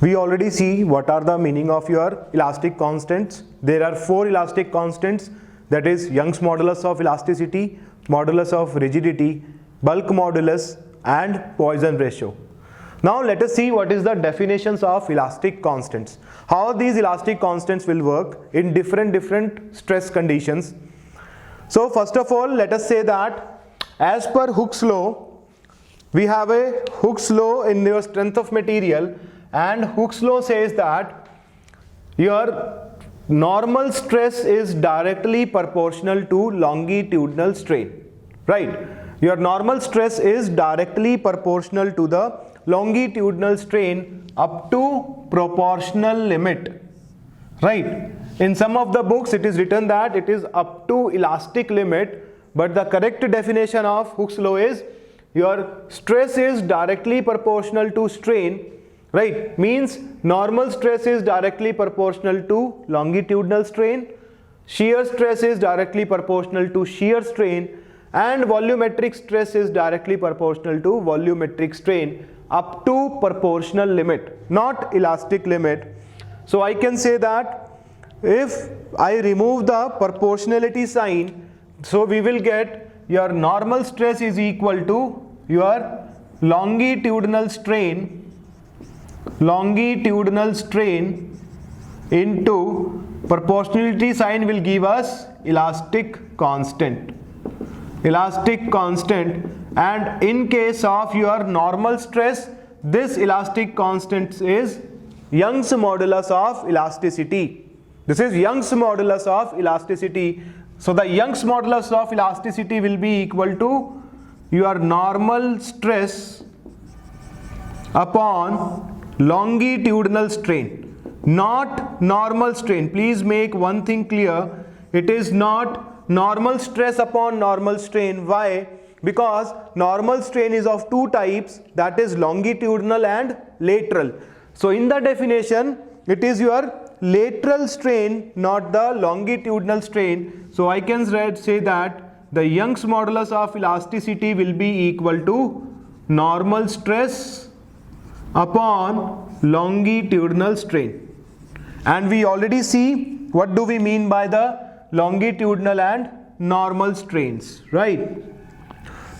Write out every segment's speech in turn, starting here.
We already see what are the meaning of your elastic constants. There are 4 elastic constants, that is Young's modulus of elasticity, modulus of rigidity, bulk modulus and Poisson ratio. Now let us see what is the definitions of elastic constants. How these elastic constants will work in different stress conditions. So first of all, let us say that as per Hooke's law, we have a Hooke's law in your strength of material, and Hooke's law says that your normal stress is directly proportional to longitudinal strain, right? Your normal stress is directly proportional to the longitudinal strain up to proportional limit, right? In some of the books it is written that it is up to elastic limit, but the correct definition of Hooke's law is your stress is directly proportional to strain, right? Means normal stress is directly proportional to longitudinal strain, shear stress is directly proportional to shear strain, and volumetric stress is directly proportional to volumetric strain up to proportional limit, not elastic limit. So I can say that if I remove the proportionality sign, so we will get your normal stress is equal to your longitudinal strain into proportionality sign will give us elastic constant, and in case of your normal stress, this elastic constant is Young's modulus of elasticity. This is Young's modulus of elasticity. So the Young's modulus of elasticity will be equal to your normal stress upon longitudinal strain, not normal strain. Please make one thing clear, it is not normal stress upon normal strain. Why? Because normal strain is of 2 types, that is longitudinal and lateral. So in the definition it is your lateral strain, not the longitudinal strain. So I can say that the Young's modulus of elasticity will be equal to normal stress upon longitudinal strain. And we already see what do we mean by the longitudinal and normal strains, right?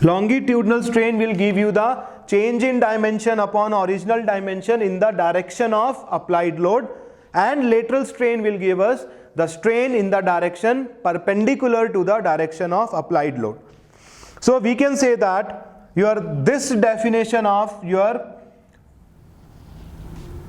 Longitudinal strain will give you the change in dimension upon original dimension in the direction of applied load, and lateral strain will give us the strain in the direction perpendicular to the direction of applied load. So we can say that this definition of your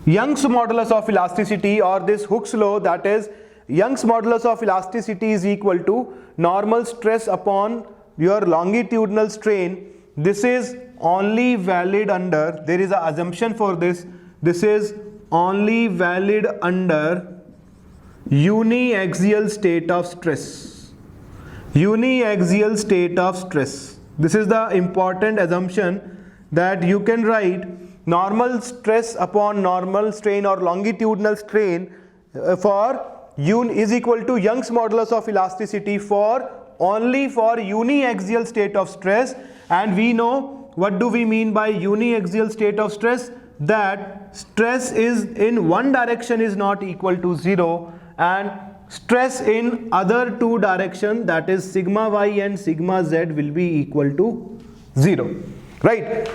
Young's modulus of elasticity, or this Hooke's law, that is Young's modulus of elasticity is equal to normal stress upon your longitudinal strain. This is only valid under, there is an assumption for this is only valid under uniaxial state of stress. Uniaxial state of stress. This is the important assumption, that you can write normal stress upon normal strain or longitudinal strain is equal to Young's modulus of elasticity only for uniaxial state of stress. And we know what do we mean by uniaxial state of stress, that stress is in one direction is not equal to 0, and stress in other 2 direction, that is sigma y and sigma z, will be equal to 0, right?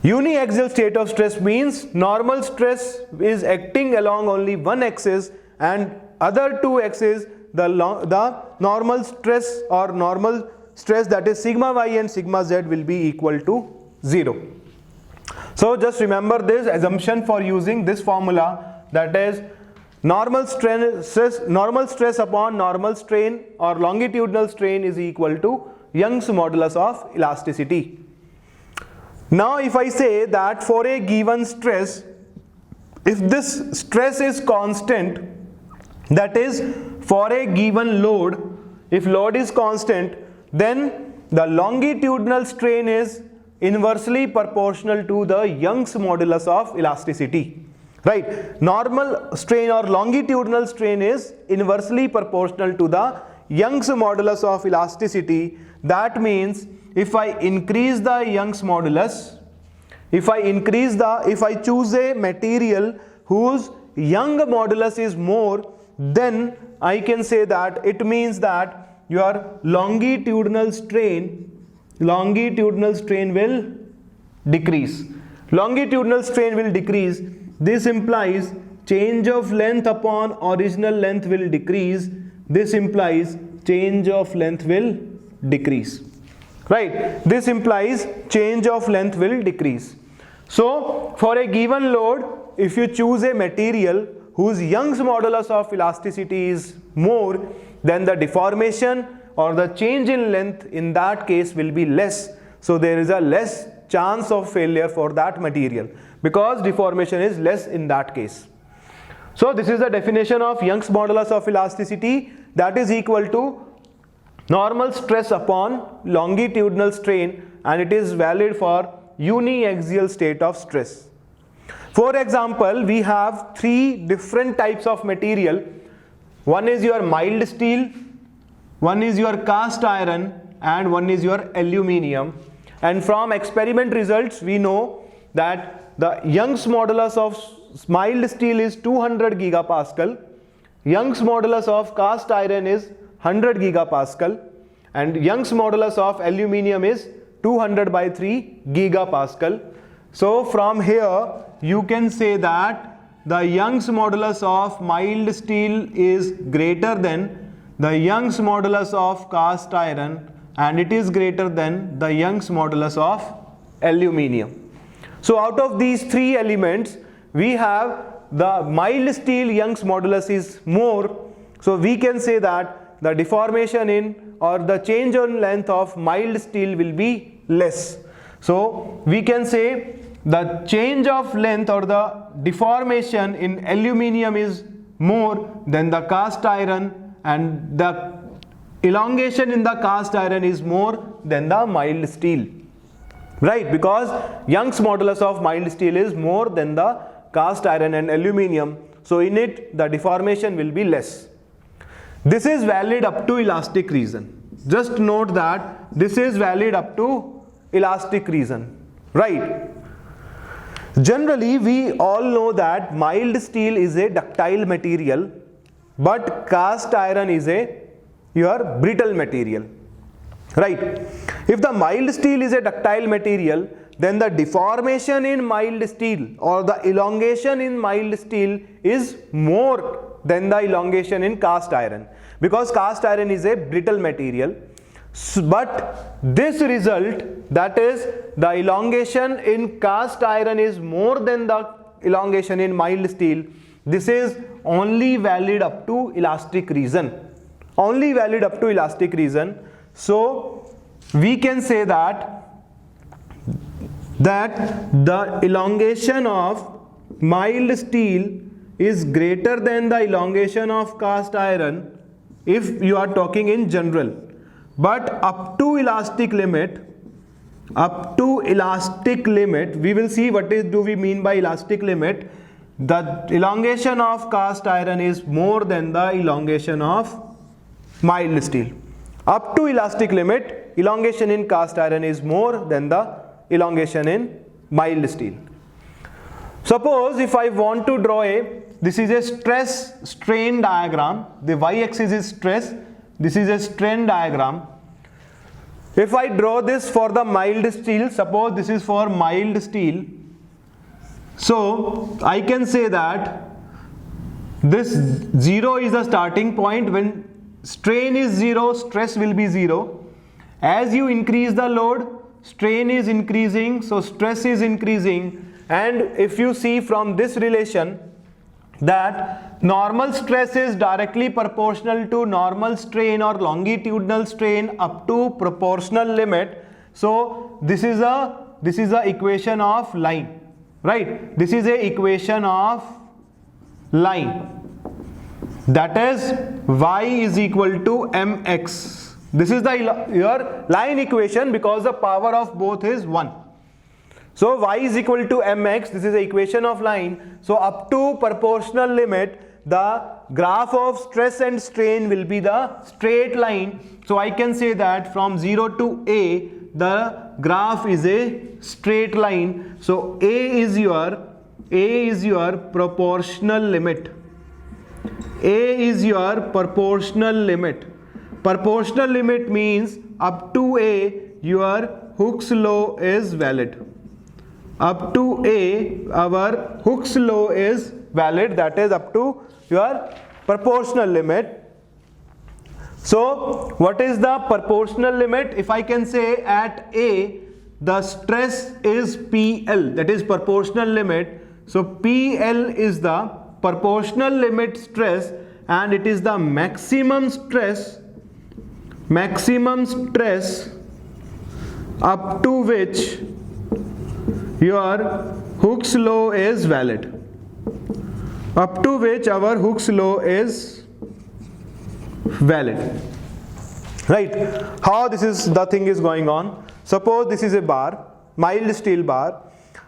Uniaxial state of stress means normal stress is acting along only one axis, and other 2 axes the normal stress or normal stress, that is sigma y and sigma z, will be equal to 0. So just remember this assumption for using this formula, that is normal stress upon normal strain or longitudinal strain is equal to Young's modulus of elasticity. Now if I say that for a given stress, if this stress is constant, that is for a given load, if load is constant, then the longitudinal strain is inversely proportional to the Young's modulus of elasticity, right? Normal strain or longitudinal strain is inversely proportional to the Young's modulus of elasticity. That means if I increase the Young's modulus, if I choose a material whose young modulus is more, then I can say that it means that your longitudinal strain will decrease. Longitudinal strain will decrease. This implies change of length upon original length will decrease. This implies change of length will decrease. Right? This implies change of length will decrease. So, for a given load, if you choose a material whose Young's modulus of elasticity is more, then the deformation or the change in length in that case will be less. So, there is a less chance of failure for that material because deformation is less in that case. So, this is the definition of Young's modulus of elasticity, that is equal to normal stress upon longitudinal strain, and it is valid for uniaxial state of stress. For example, we have three different types of material. One is your mild steel, one is your cast iron, and one is your aluminium. And from experiment results, we know that the Young's modulus of mild steel is 200 gigapascal, Young's modulus of cast iron is 100 gigapascal, and Young's modulus of aluminium is 200 by 3 gigapascal. So from here you can say that the Young's modulus of mild steel is greater than the Young's modulus of cast iron, and it is greater than the Young's modulus of aluminium. So out of these three elements, we have the mild steel Young's modulus is more, so we can say that the deformation in or the change in length of mild steel will be less. So we can say the change of length or the deformation in aluminium is more than the cast iron, and the elongation in the cast iron is more than the mild steel. Right, because Young's modulus of mild steel is more than the cast iron and aluminium, so in it the deformation will be less. This is valid up to elastic region. Just note that this is valid up to elastic region. Right. Generally, we all know that mild steel is a ductile material, but cast iron is your brittle material. Right. If the mild steel is a ductile material, then the deformation in mild steel or the elongation in mild steel is more than the elongation in cast iron, because cast iron is a brittle material. But this result, that is the elongation in cast iron is more than the elongation in mild steel, this is only valid up to elastic region. Only valid up to elastic region. So we can say that the elongation of mild steel is greater than the elongation of cast iron if you are talking in general. But up to elastic limit, we will see what do we mean by elastic limit. The elongation of cast iron is more than the elongation of mild steel. Up to elastic limit, elongation in cast iron is more than the elongation in mild steel. Suppose if I want to draw this is a stress strain diagram, the y-axis is stress, this is a strain diagram. If I draw this for the mild steel, suppose this is for mild steel, so I can say that this 0 is the starting point. When strain is 0, stress will be 0. As you increase the load, strain is increasing, so stress is increasing. And if you see from this relation that normal stress is directly proportional to normal strain or longitudinal strain up to proportional limit, so this is a equation of line. Right, this is a equation of line, that is y is equal to mx. This is your line equation because the power of both is 1. So y is equal to mx, this is the equation of line. So up to proportional limit, the graph of stress and strain will be the straight line. So I can say that from 0 to a, the graph is a straight line. So a is your A is your proportional limit. A is your proportional limit. Proportional limit means up to A your Hooke's law is valid. Up to A our Hooke's law is valid, that is up to your proportional limit. So what is the proportional limit? If I can say at A the stress is PL, that is proportional limit. So PL is the proportional limit stress and it is the maximum stress up to which your Hooke's law is valid. Up to which our Hooke's law is valid. Right? How this is the thing is going on? Suppose this is a bar, mild steel bar.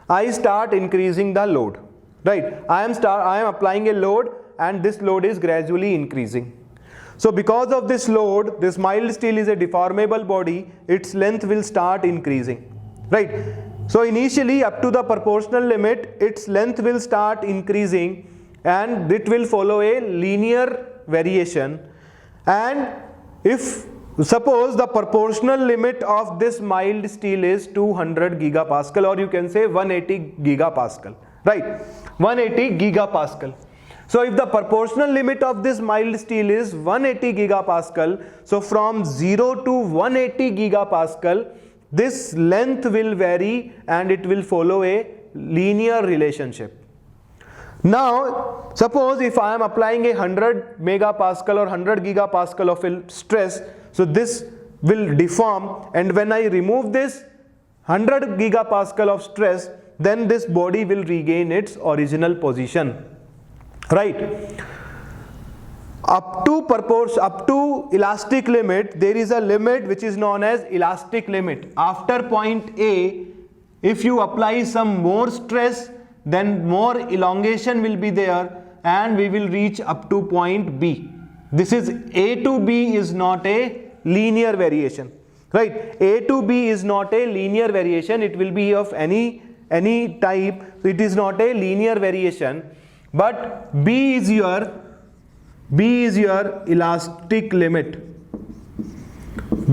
I start increasing the load. Right? I am applying a load and this load is gradually increasing. So because of this load, this mild steel is a deformable body, its length will start increasing. Right? So initially up to the proportional limit, its length will start increasing and it will follow a linear variation. And if suppose the proportional limit of this mild steel is 200 gigapascal, or you can say 180 gigapascal, right? 180 gigapascal. So if the proportional limit of this mild steel is 180 gigapascal, so from 0 to 180 gigapascal, this length will vary and it will follow a linear relationship. Now suppose if I am applying a 100 megapascal or 100 gigapascal of a stress, so this will deform, and when I remove this 100 gigapascal of stress, then this body will regain its original position. Right? Up to elastic limit, there is a limit which is known as elastic limit. After point A, if you apply some more stress, then more elongation will be there and we will reach up to point B. This is A to B is not a linear variation, right? A to B is not a linear variation, it will be of any type, so it is not a linear variation, but B is your elastic limit.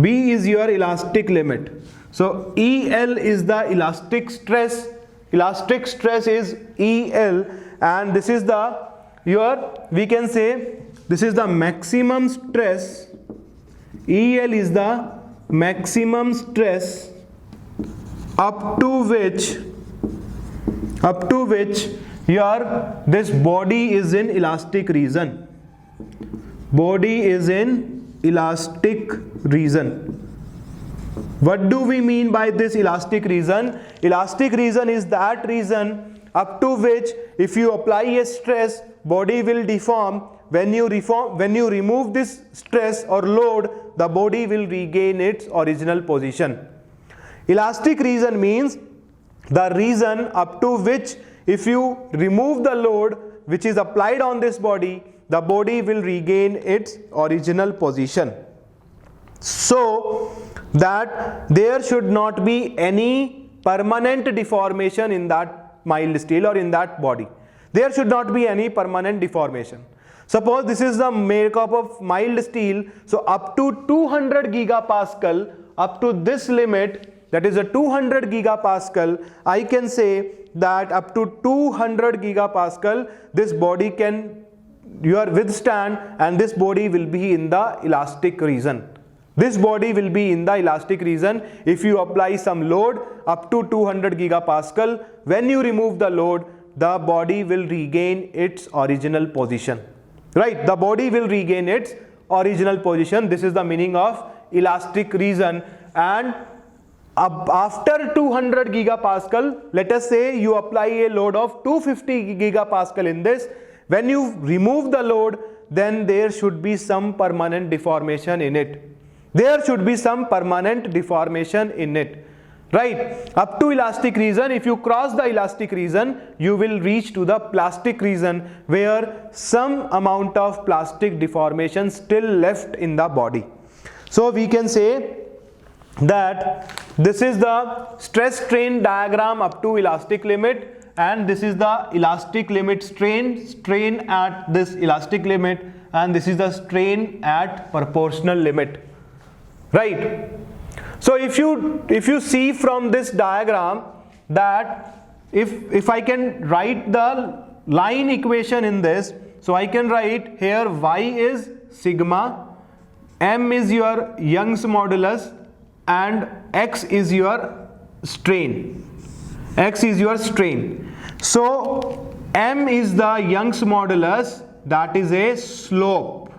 B is your elastic limit. So EL is the elastic stress. Elastic stress is EL, and this is we can say this is the maximum stress. EL is the maximum stress up to which this body is in elastic region. Body is in elastic region. What do we mean by this elastic region? Elastic region is that region up to which if you apply a stress, body will deform. When you remove this stress or load, the body will regain its original position. Elastic region means the region up to which if you remove the load which is applied on this body, the body will regain its original position. So that there should not be any permanent deformation in that mild steel or in that body. There should not be any permanent deformation. Suppose this is the makeup of mild steel, so up to 200 gigapascal, up to this limit, that is a 200 gigapascal, I can say that up to 200 gigapascal this body can withstand, and this body will be in the elastic region. This body will be in the elastic region if you apply some load up to 200 gigapascal. When you remove the load, the body will regain its original position. Right? The body will regain its original position. This is the meaning of elastic region. And after 200 gigapascal, let us say you apply a load of 250 gigapascal in this. When you remove the load, then there should be some permanent deformation in it. There should be some permanent deformation in it. Right? Up to elastic region, if you cross the elastic region, you will reach to the plastic region where some amount of plastic deformation still left in the body. So we can say that this is the stress strain diagram up to elastic limit, and this is the elastic limit strain at this elastic limit, and this is the strain at proportional limit, right? So if you see from this diagram that if I can write the line equation in this, so I can write here y is sigma, m is your Young's modulus, and x is your strain. X is your strain. So m is the Young's modulus, that is a slope.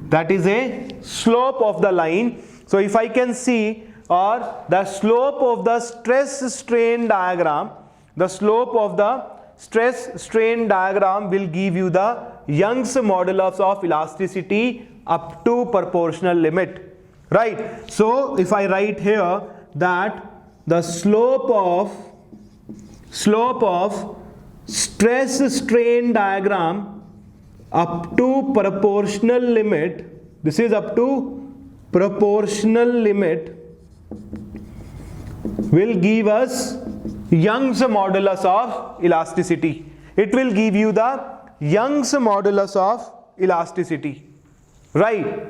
That is a slope of the line. So if I can see, or the slope of the stress strain diagram, the slope of the stress strain diagram will give you the Young's modulus of elasticity up to proportional limit, right? So if I write here that the slope of stress strain diagram up to proportional limit, this is up to proportional limit, will give us Young's modulus of elasticity. It will give you the Young's modulus of elasticity, right?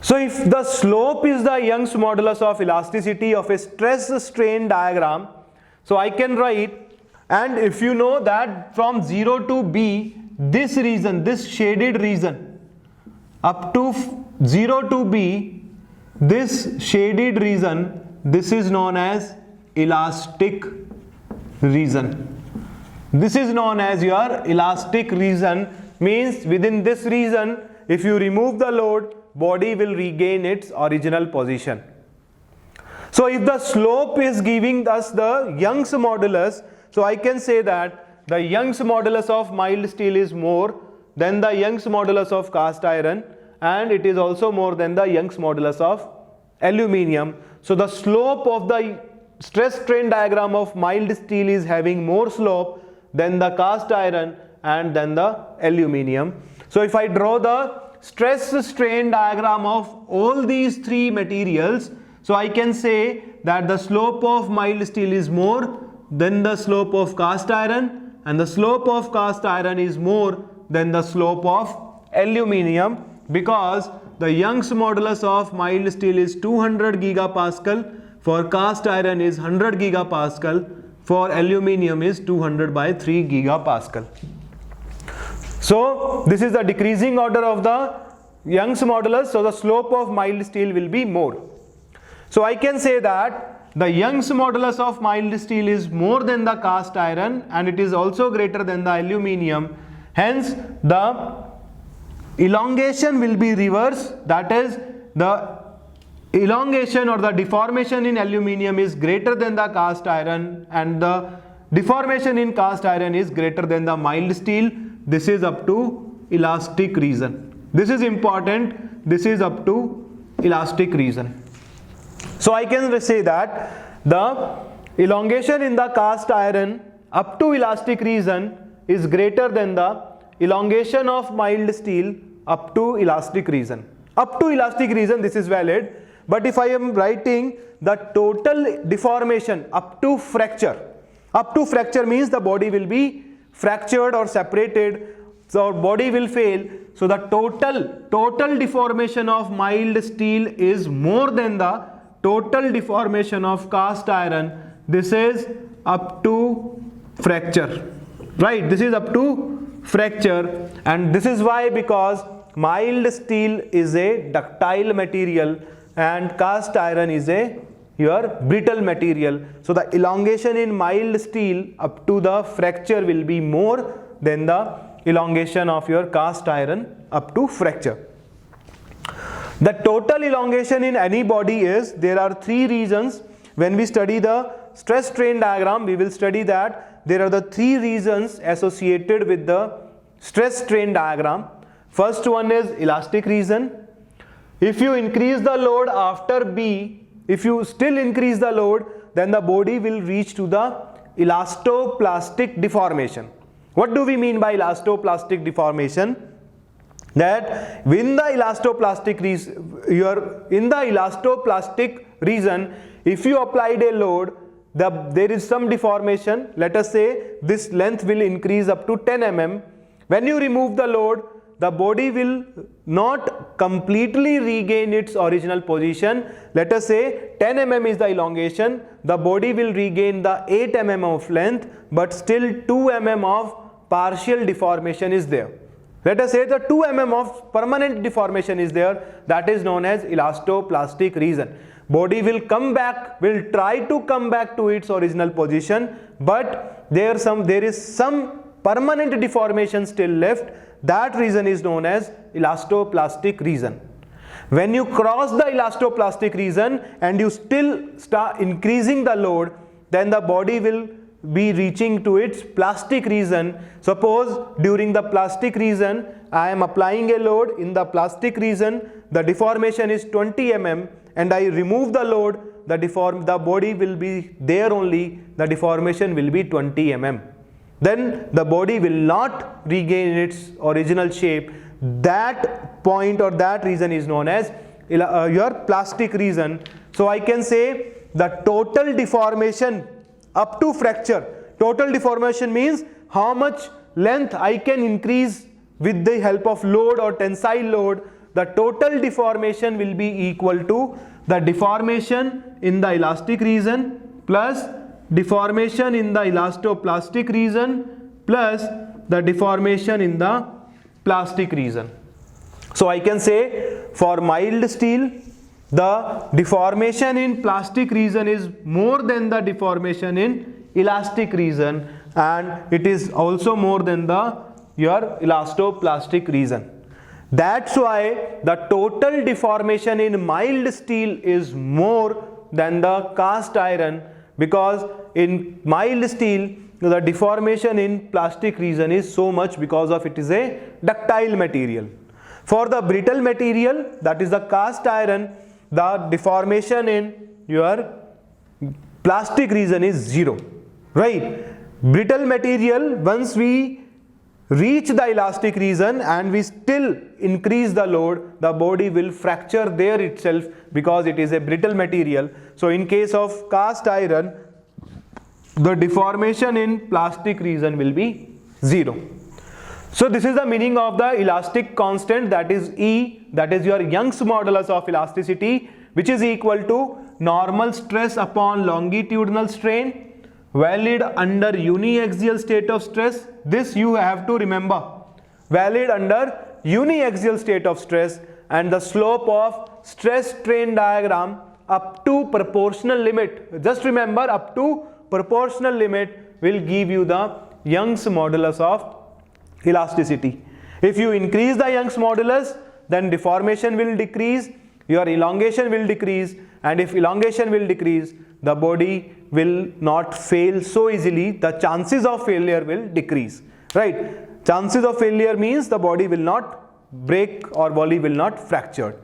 So if the slope is the Young's modulus of elasticity of a stress strain diagram, so I can write, and if you know that from 0 to B, this region, this shaded region, up to 0 to B, this shaded region, this is known as elastic region. This is known as your elastic region, means within this region, if you remove the load, body will regain its original position. So if the slope is giving us the Young's modulus, so I can say that the Young's modulus of mild steel is more than the Young's modulus of cast iron, and it is also more than the Young's modulus of aluminium. So the slope of the stress strain diagram of mild steel is having more slope than the cast iron and then the aluminium. So if I draw the stress strain diagram of all these three materials, so I can say that the slope of mild steel is more than the slope of cast iron, and the slope of cast iron is more than the slope of aluminium, because the Young's modulus of mild steel is 200 gigapascal, for cast iron is 100 gigapascal, for aluminium is 200 by 3 gigapascal. So this is the decreasing order of the Young's modulus, so the slope of mild steel will be more. So I can say that the Young's modulus of mild steel is more than the cast iron, and it is also greater than the aluminium. Hence the elongation will be reverse, that is the elongation or the deformation in aluminium is greater than the cast iron, and the deformation in cast iron is greater than the mild steel. This is up to elastic region. This is important. This is up to elastic region. So I can say that the elongation in the cast iron up to elastic region is greater than the elongation of mild steel up to elastic region. Up to elastic region, this is valid. But if I am writing the total deformation up to fracture means the body will be fractured or separated, so body will fail. So the total deformation of mild steel is more than the total deformation of cast iron. This is up to fracture, right? This is up to fracture, and this is why, because mild steel is a ductile material and cast iron is a your brittle material. So the elongation in mild steel up to the fracture will be more than the elongation of your cast iron up to fracture. The total elongation in any body is, there are three regions. When we study the stress strain diagram, we will study that there are the three regions associated with the stress strain diagram. First one is elastic region. If you increase the load after B, if you still increase the load, then the body will reach to the elastoplastic deformation. What do we mean by elastoplastic deformation? That in the elastoplastic region, if you applied a load, there is some deformation. Let us say this length will increase up to 10 mm. When you remove the load, the body will not completely regain its original position. Let us say 10 mm is the elongation, the body will regain the 8 mm of length, but still 2 mm of partial deformation is there. Let us say the 2 mm of permanent deformation is there, that is known as elastoplastic region. Body will come back, will try to come back to its original position, but there is some permanent deformation still left. That region is known as elastoplastic region. When you cross the elastoplastic region and you still start increasing the load, then the body will be reaching to its plastic region. Suppose during the plastic region I am applying a load in the plastic region, the deformation is 20 mm, and I remove the load, the body will be there only, the deformation will be 20 mm. Then the body will not regain its original shape. That point or that region is known as your plastic region. So I can say the total deformation up to fracture. Total deformation means how much length I can increase with the help of load or tensile load. The total deformation will be equal to the deformation in the elastic region plus deformation in the elastoplastic region plus the deformation in the plastic region. So I can say for mild steel, the deformation in plastic region is more than the deformation in elastic region, and it is also more than your elastoplastic region. That's why the total deformation in mild steel is more than the cast iron, because in mild steel the deformation in plastic region is so much because of it is a ductile material. For the brittle material, that is the cast iron, the deformation in your plastic region is 0, right? Brittle material, once we reach the elastic region and we still increase the load, the body will fracture there itself because it is a brittle material. So in case of cast iron, the deformation in plastic region will be 0. So this is the meaning of the elastic constant, that is E, that is your Young's modulus of elasticity, which is equal to normal stress upon longitudinal strain valid under uniaxial state of stress. This you have to remember, valid under uniaxial state of stress, and the slope of stress strain diagram up to proportional limit. Just remember, up to proportional limit will give you the Young's modulus of elasticity. If you increase the Young's modulus, then deformation will decrease, your elongation will decrease, and if elongation will decrease, the body will not fail so easily, the chances of failure will decrease, right? Chances of failure means the body will not break or body will not fracture.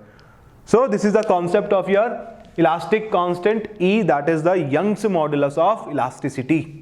So this is the concept of your elastic constant E, that is the Young's modulus of elasticity.